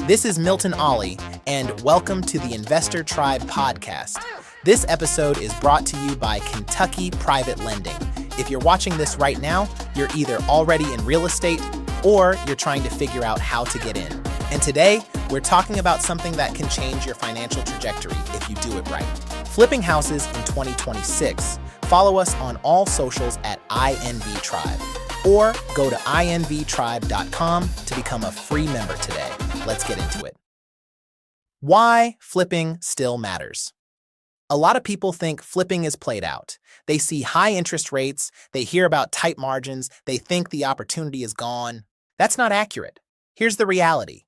This is Milton Ollie, and welcome to the Investor Tribe podcast. This episode is brought to you by Kentucky Private Lending. If you're watching this right now, you're either already in real estate or you're trying to figure out how to get in. And today, we're talking about something that can change your financial trajectory if you do it right. Flipping houses in 2026. Follow us on all socials at INV Tribe, or go to invtribe.com to become a free member today. Let's get into it. Why flipping still matters. A lot of people think flipping is played out. They see high interest rates, they hear about tight margins, they think the opportunity is gone. That's not accurate. Here's the reality.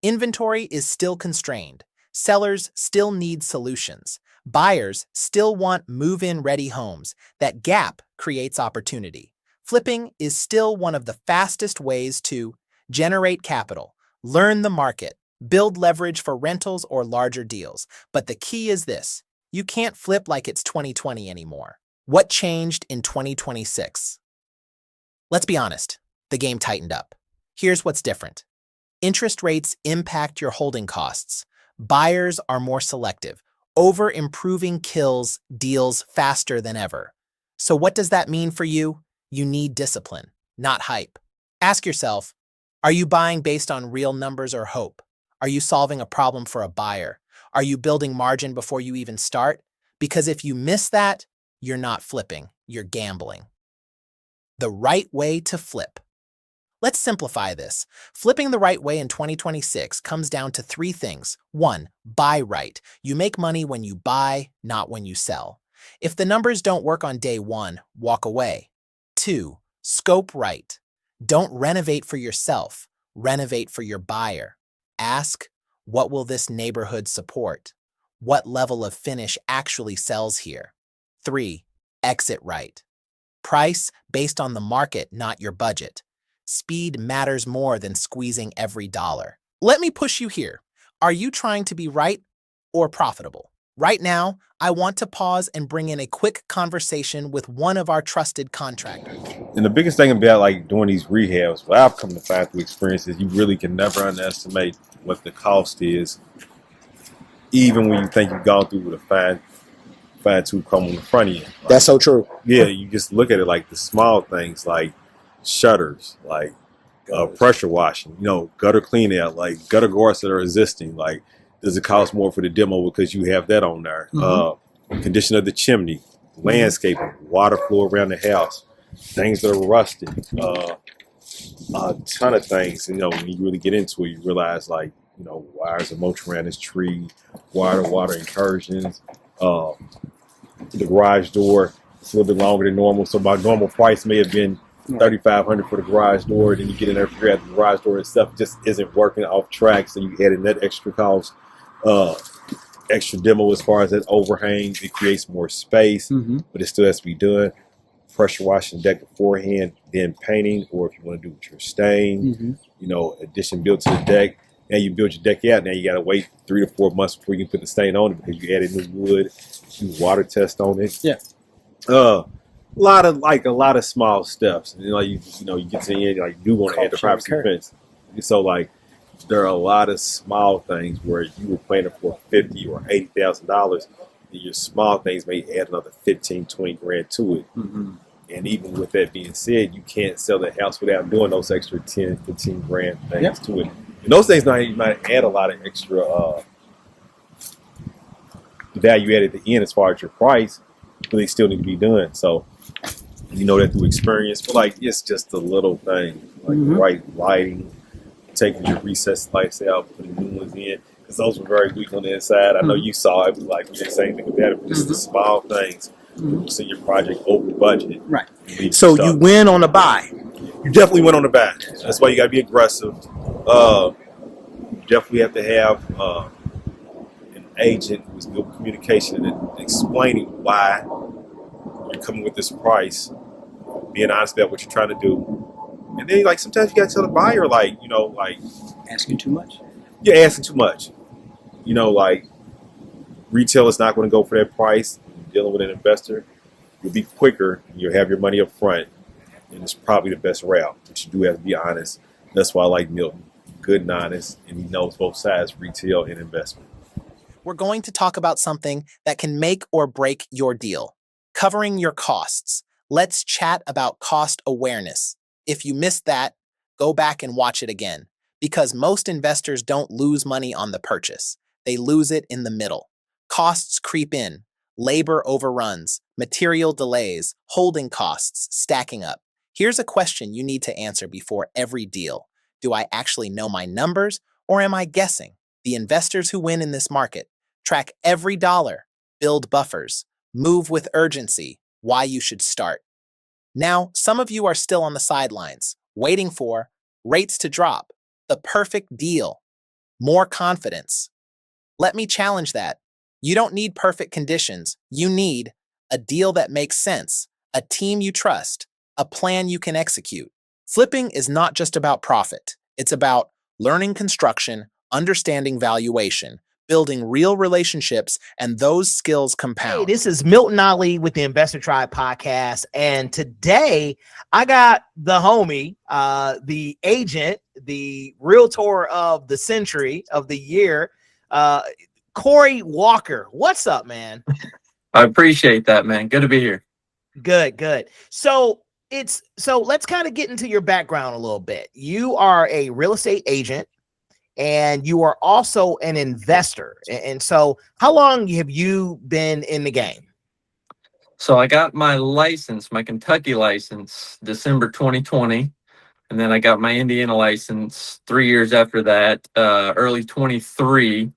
Inventory is still constrained. Sellers still need solutions. Buyers still want move-in ready homes. That gap creates opportunity. Flipping is still one of the fastest ways to generate capital, learn the market, build leverage for rentals or larger deals. But the key is this: you can't flip like it's 2020 anymore. What changed in 2026? Let's be honest, the game tightened up. Here's what's different. Interest rates impact your holding costs. Buyers are more selective. Over-improving kills deals faster than ever. So what does that mean for you? You need discipline, not hype. Ask yourself, are you buying based on real numbers or hope? Are you solving a problem for a buyer? Are you building margin before you even start? Because if you miss that, you're not flipping, you're gambling. The right way to flip. Let's simplify this. Flipping the right way in 2026 comes down to three things. 1, buy right. You make money when you buy, not when you sell. If the numbers don't work on day 1, walk away. 2, scope right. Don't renovate for yourself, renovate for your buyer. Ask, what will this neighborhood support? What level of finish actually sells here? 3, exit right. Price based on the market, not your budget. Speed matters more than squeezing every dollar. Let me push you here. Are you trying to be right or profitable? Right now, I want to pause and bring in a quick conversation with one of our trusted contractors. And the biggest thing about like doing these rehabs, what I've come to find through experience, is you really can never underestimate what the cost is, even when you think you've gone through with a fine tooth comb in front of you. Like, That's so true. Yeah, you just look at it like the small things, like shutters, like pressure washing, gutter clean out, like gutter guards that are existing. Like, does it cost more for the demo because you have that on there? Condition of the chimney, landscaping, water flow around the house, things that are rusted, a ton of things. When you really get into it, you realize wires are mulch around this tree, water incursions, the garage door. It's a little bit longer than normal, so my normal price may have been $3,500 for the garage door. Then you get in there, figure out the garage door itself just isn't working, off track, so you add in that extra cost. Extra demo as far as that overhang, it creates more space, but it still has to be done. Pressure washing deck beforehand, then painting, or if you want to do with your stain, addition built to the deck. Now you build your deck out. Now you got to wait 3 to 4 months before you can put the stain on it because you added new wood, do water test on it. Yeah. A lot of small steps. And you get to the end, you do want to add the privacy fence. So there are a lot of small things where you were planning for $50,000 or $80,000, and your small things may add another 15, 20 grand to it. And even with that being said, you can't sell the house without doing those extra 10, 15 grand things to it. And those things might add a lot of extra value added at the end as far as your price, but they still need to be done. So you know that through experience. But it's just a little thing, the right lighting, taking your recessed lights out, putting new ones in, because those were very weak on the inside. I know you saw it, but we didn't say anything about it, but just the small things. You see your project over budget. Right. So you win on the buy. You definitely win on the buy. That's why you got to be aggressive. You definitely have to have an agent who's good with communication and explaining why you're coming with this price, being honest about what you're trying to do. And then, sometimes you got to tell the buyer, Asking too much? You're asking too much. Retail is not going to go for that price. You're dealing with an investor, you'll be quicker, and you'll have your money up front, and it's probably the best route. But you do have to be honest. That's why I like Milton. good and honest, and he knows both sides, retail and investment. We're going to talk about something that can make or break your deal, covering your costs. Let's chat about cost awareness. If you missed that, go back and watch it again, because most investors don't lose money on the purchase. They lose it in the middle. Costs creep in, labor overruns, material delays, holding costs stacking up. Here's a question you need to answer before every deal. Do I actually know my numbers, or am I guessing? The investors who win in this market track every dollar, build buffers, move with urgency, why you should start. Now, some of you are still on the sidelines, waiting for rates to drop, the perfect deal, more confidence. Let me challenge that. You don't need perfect conditions. You need a deal that makes sense, a team you trust, a plan you can execute. Flipping is not just about profit. It's about learning construction, understanding valuation, building real relationships, and those skills compound. Hey, this is Milton Ali with the Investor Tribe podcast. And today I got the homie, the agent, the realtor of the century, of the year, Corey Walker. What's up, man? I appreciate that, man. Good to be here. Good. So let's kind of get into your background a little bit. You are a real estate agent and you are also an investor. And so how long have you been in the game? So I got my license, my Kentucky license, December 2020. And then I got my Indiana license 3 years after that, early 23.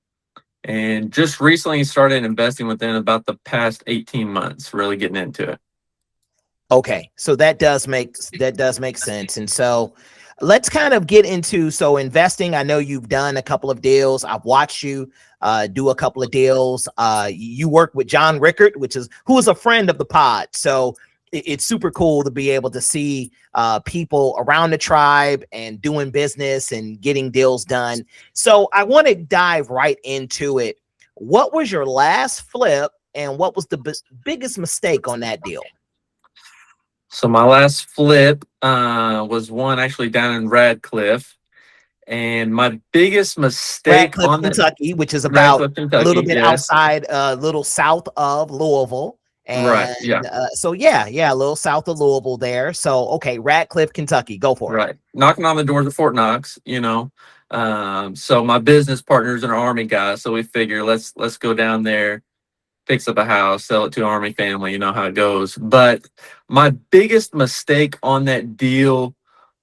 And just recently started investing within about the past 18 months, really getting into it. Okay, so that does make sense. And so let's kind of get into investing. I know you've done a couple of deals. I've watched you do a couple of deals. You work with John Rickard, who is a friend of the pod. So it's super cool to be able to see people around the tribe and doing business and getting deals done. So I want to dive right into it. What was your last flip, and what was the biggest mistake on that deal? So my last flip was one actually down in Radcliffe. And my biggest mistake Radcliffe, on that, Kentucky, which is about Radcliffe, a Kentucky, little bit yes. outside, a little south of Louisville. And Right, yeah. A little south of Louisville there. So, okay, Radcliffe, Kentucky, go for it. Right. Knocking on the doors of Fort Knox, you know. So my business partner's an Army guy, so we figure let's go down there, fix up a house, sell it to an Army family, you know how it goes. But my biggest mistake on that deal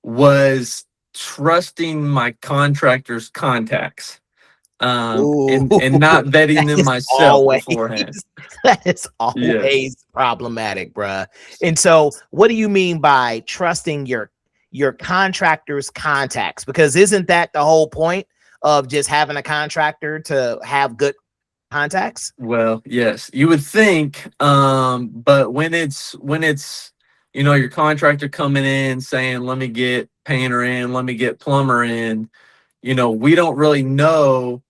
was trusting my contractor's contacts. And not vetting them myself beforehand. That is Yes. always problematic, bruh. And so what do you mean by trusting your contractor's contacts? Because isn't that the whole point of just having a contractor, to have good contacts? Well, yes, you would think, but when it's your contractor coming in saying, let me get painter in, let me get plumber in, we don't really know.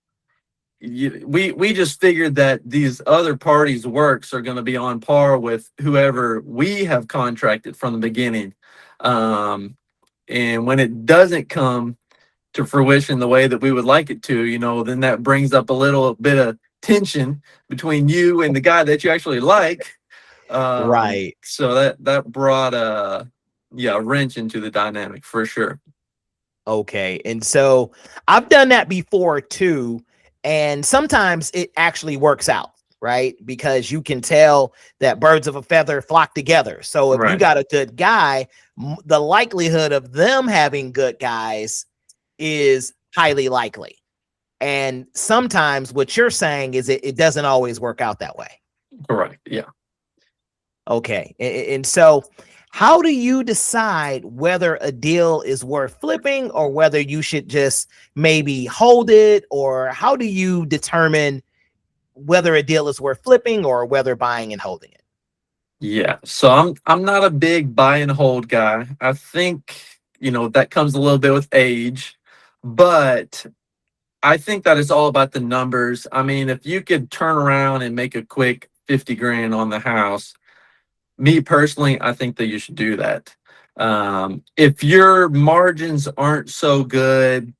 We just figured that these other parties' works are going to be on par with whoever we have contracted from the beginning. And when it doesn't come to fruition the way that we would like it to, then that brings up a little bit of tension between you and the guy that you actually like. Right. So that brought a wrench into the dynamic for sure. Okay. And so I've done that before too. And sometimes it actually works out, right? Because you can tell that birds of a feather flock together. So if you Right. got a good guy, the likelihood of them having good guys is highly likely. And sometimes what you're saying is it doesn't always work out that way. Correct. Yeah. Okay. And so how do you decide whether a deal is worth flipping or whether you should just maybe hold it? Or how do you determine whether a deal is worth flipping or whether buying and holding it? Yeah. So I'm not a big buy and hold guy. I think, that comes a little bit with age, but I think that it's all about the numbers. I mean, if you could turn around and make a quick 50 grand on the house, me personally, I think that you should do that. If your margins aren't so good,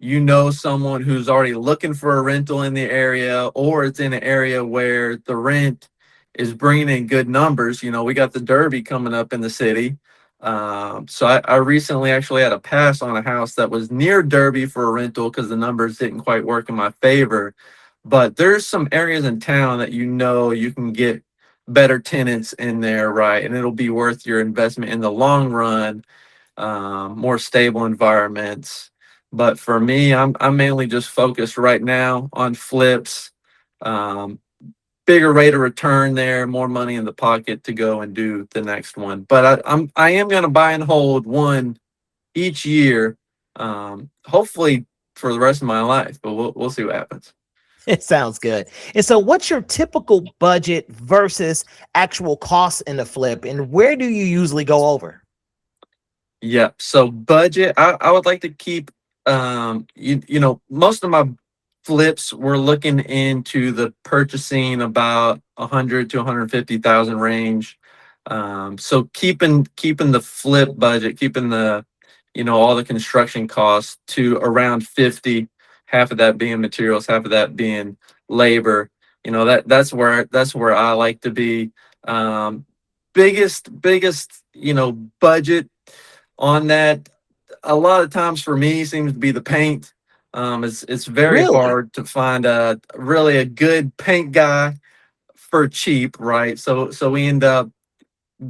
you know someone who's already looking for a rental in the area, or it's in an area where the rent is bringing in good numbers. We got the Derby coming up in the city. So I recently actually had a pass on a house that was near Derby for a rental because the numbers didn't quite work in my favor. But there's some areas in town that you can get better tenants in there, right? And it'll be worth your investment in the long run, more stable environments. But for me, I'm mainly just focused right now on flips, um, bigger rate of return there, more money in the pocket to go and do the next one. But I am going to buy and hold one each year, hopefully for the rest of my life. But we'll see what happens. It sounds good. And so, what's your typical budget versus actual costs in the flip, and where do you usually go over? Yeah. So budget, I would like to keep, most of my flips we're looking into the purchasing about 100 to 150,000 range. So keeping the flip budget, keeping all the construction costs to around 50, half of that being materials, half of that being labor. That's where I like to be. Um, biggest, budget on that, a lot of times for me seems to be the paint. It's very Really? hard to find a good paint guy for cheap, right? So we end up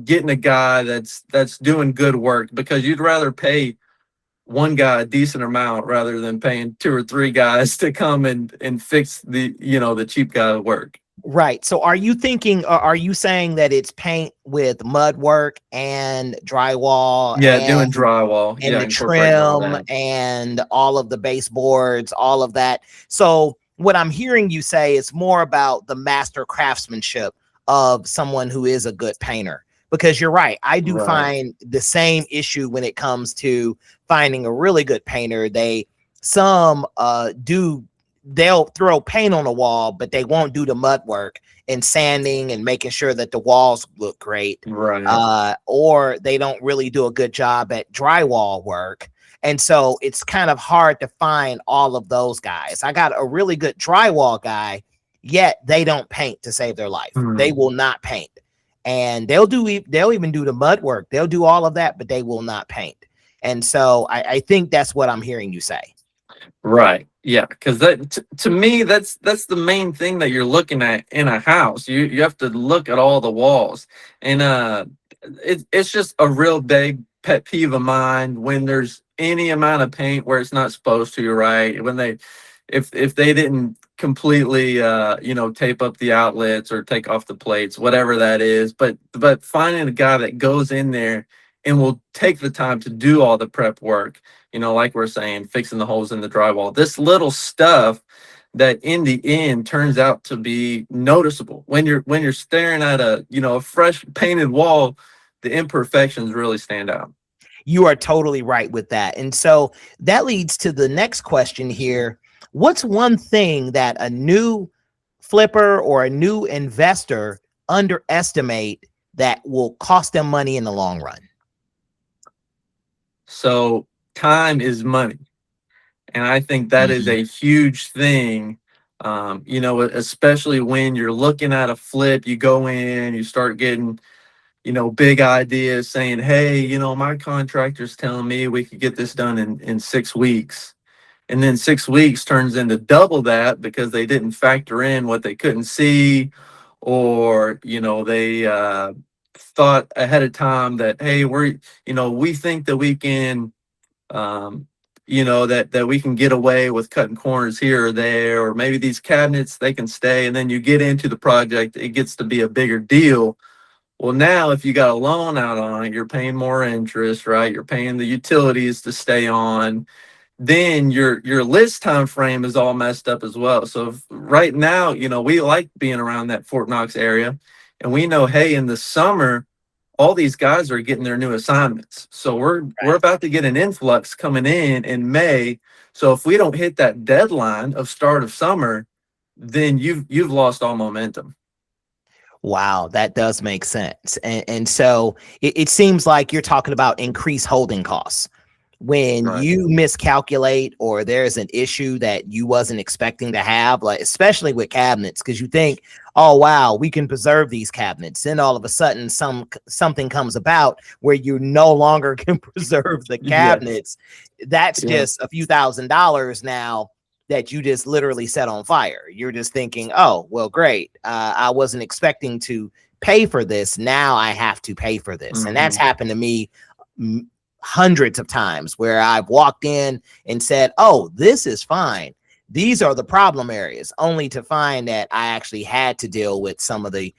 getting a guy that's doing good work, because you'd rather pay one guy a decent amount rather than paying two or three guys to come and fix the cheap guy work. Right. So, are you saying that it's paint with mud work and drywall Yeah, doing drywall. and Yeah, the incorporating all trim that. and all of the baseboards, all of that? So, what I'm hearing you say is more about the master craftsmanship of someone who is a good painter. Because you're right, I do Right. find the same issue when it comes to finding a really good painter. Some do they'll throw paint on the wall, but they won't do the mud work and sanding and making sure that the walls look great. Right. Or they don't really do a good job at drywall work. And so it's kind of hard to find all of those guys. I got a really good drywall guy, yet they don't paint to save their life. They Hmm. will not paint. And they'll even do the mud work. They'll do all of that, but they will not paint. And so I think that's what I'm hearing you say. Right. Yeah. Because to me, that's the main thing that you're looking at in a house. You have to look at all the walls, and it's just a real big pet peeve of mine when there's any amount of paint where it's not supposed to. Right. If they didn't completely tape up the outlets or take off the plates, whatever that is, but finding a guy that goes in there and will take the time to do all the prep work, like we're saying, fixing the holes in the drywall, this little stuff that in the end turns out to be noticeable when you're staring at a fresh painted wall. The imperfections really stand out. You are totally right with that. And so that leads to the next question here. What's one thing that a new flipper or a new investor underestimate that will cost them money in the long run? So time is money, and I think that is Mhm. a huge thing. Especially when you're looking at a flip, you go in, you start getting big ideas saying, hey, my contractor's telling me we could get this done in 6 weeks. And then 6 weeks turns into double that because they didn't factor in what they couldn't see, or, they thought ahead of time that, hey, we think that we can, um, that we can get away with cutting corners here or there, or maybe these cabinets, they can stay. And then you get into the project, it gets to be a bigger deal. Well, now if you got a loan out on it, you're paying more interest, right? You're paying the utilities to stay on. Then your list time frame is all messed up as well. So right now, we like being around that Fort Knox area, and we know, hey, in the summer, all these guys are getting their new assignments. So we're Right. about to get an influx coming in May. So if we don't hit that deadline of start of summer, then you've lost all momentum. Wow, that does make sense. And so it seems like you're talking about increased holding costs. when Right. you miscalculate or there's an issue that you wasn't expecting to have, like especially with cabinets, because you think, oh wow, we can preserve these cabinets. Then all of a sudden something comes about where you no longer can preserve the Yeah. cabinets. That's Yeah. just a few $1,000s now that you just literally set on fire. You're just thinking, oh, well, great. I wasn't expecting to pay for this. Now I have to pay for this. And that's happened to me hundreds of times where I've walked in and said, oh, this is fine. These are the problem areas, only to find that I actually had to deal with some of the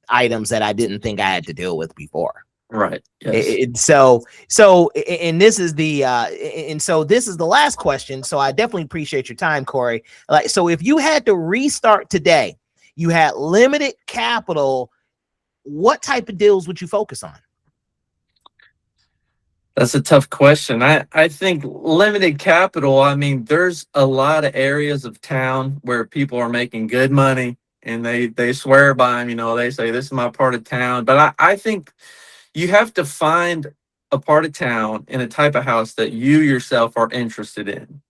items that I didn't think I had to deal with before. Right. Yes. And this is the last question. So I definitely appreciate your time, Corey. Like, so if you had to restart today, you had limited capital, what type of deals would you focus on? That's a tough question. I think limited capital, I mean, there's a lot of areas of town where people are making good money and they swear by them, they say this is my part of town. But I think you have to find a part of town in a type of house that you yourself are interested in,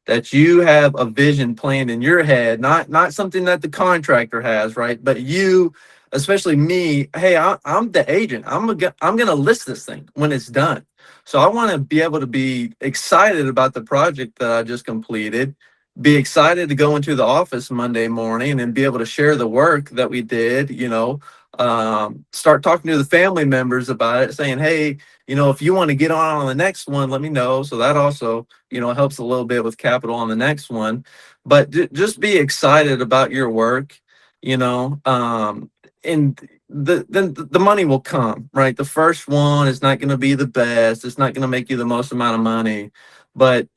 that you have a vision planned in your head, not something that the contractor has, right? But you, especially me, hey, I'm the agent. I'm gonna list this thing when it's done. So I want to be able to be excited about the project that I just completed, be excited to go into the office Monday morning and be able to share the work that we did, start talking to the family members about it, saying, hey, if you want to get on the next one, let me know. So that also, helps a little bit with capital on the next one. But just be excited about your work, and then the money will come, right? The first one is not going to be the best. It's not going to make you the most amount of money, but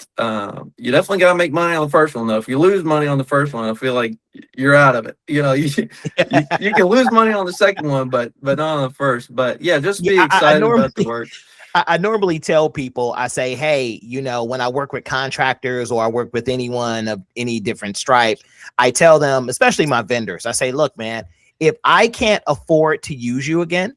you definitely got to make money on the first one, though. If you lose money on the first one, I feel like you're out of it. You can lose money on the second one, but not on the first. But yeah, just be excited about the work. I normally tell people, I say, hey, when I work with contractors or I work with anyone of any different stripe, I tell them, especially my vendors, I say, look, man, if I can't afford to use you again,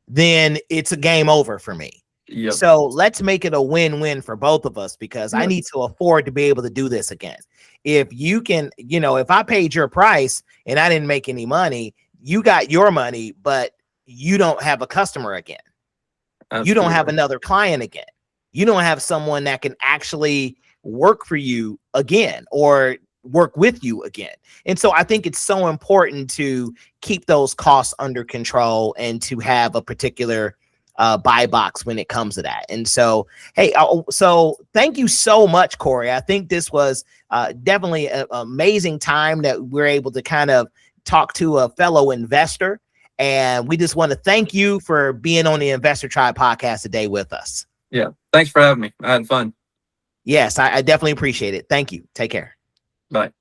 then it's a game over for me. Yep. So let's make it a win-win for both of us, because I need to afford to be able to do this again. If you can, if I paid your price and I didn't make any money, you got your money, but you don't have a customer again. Absolutely. You don't have another client again. You don't have someone that can actually work for you again or work with you again. And so I think it's so important to keep those costs under control and to have a particular buy box when it comes to that. And so, hey, so thank you so much, Corey. I think this was definitely an amazing time that we're able to kind of talk to a fellow investor. And we just want to thank you for being on the Investor Tribe podcast today with us. Yeah. Thanks for having me. I had fun. Yes, I definitely appreciate it. Thank you. Take care. Bye.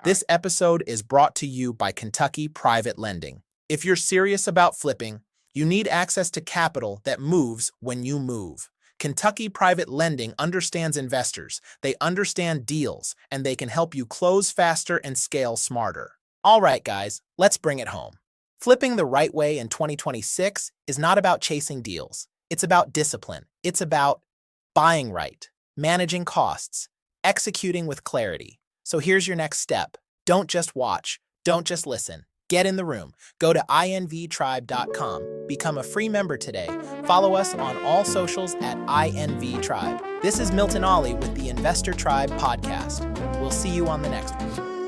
This episode is brought to you by Kentucky Private Lending. If you're serious about flipping, you need access to capital that moves when you move. Kentucky Private Lending understands investors, they understand deals, and they can help you close faster and scale smarter. All right, guys, let's bring it home. Flipping the right way in 2026 is not about chasing deals. It's about discipline. It's about buying right, managing costs, executing with clarity. So here's your next step. Don't just watch. Don't just listen. Get in the room. Go to invtribe.com. Become a free member today. Follow us on all socials at invtribe. This is Milton Ollie with the Investor Tribe podcast. We'll see you on the next one.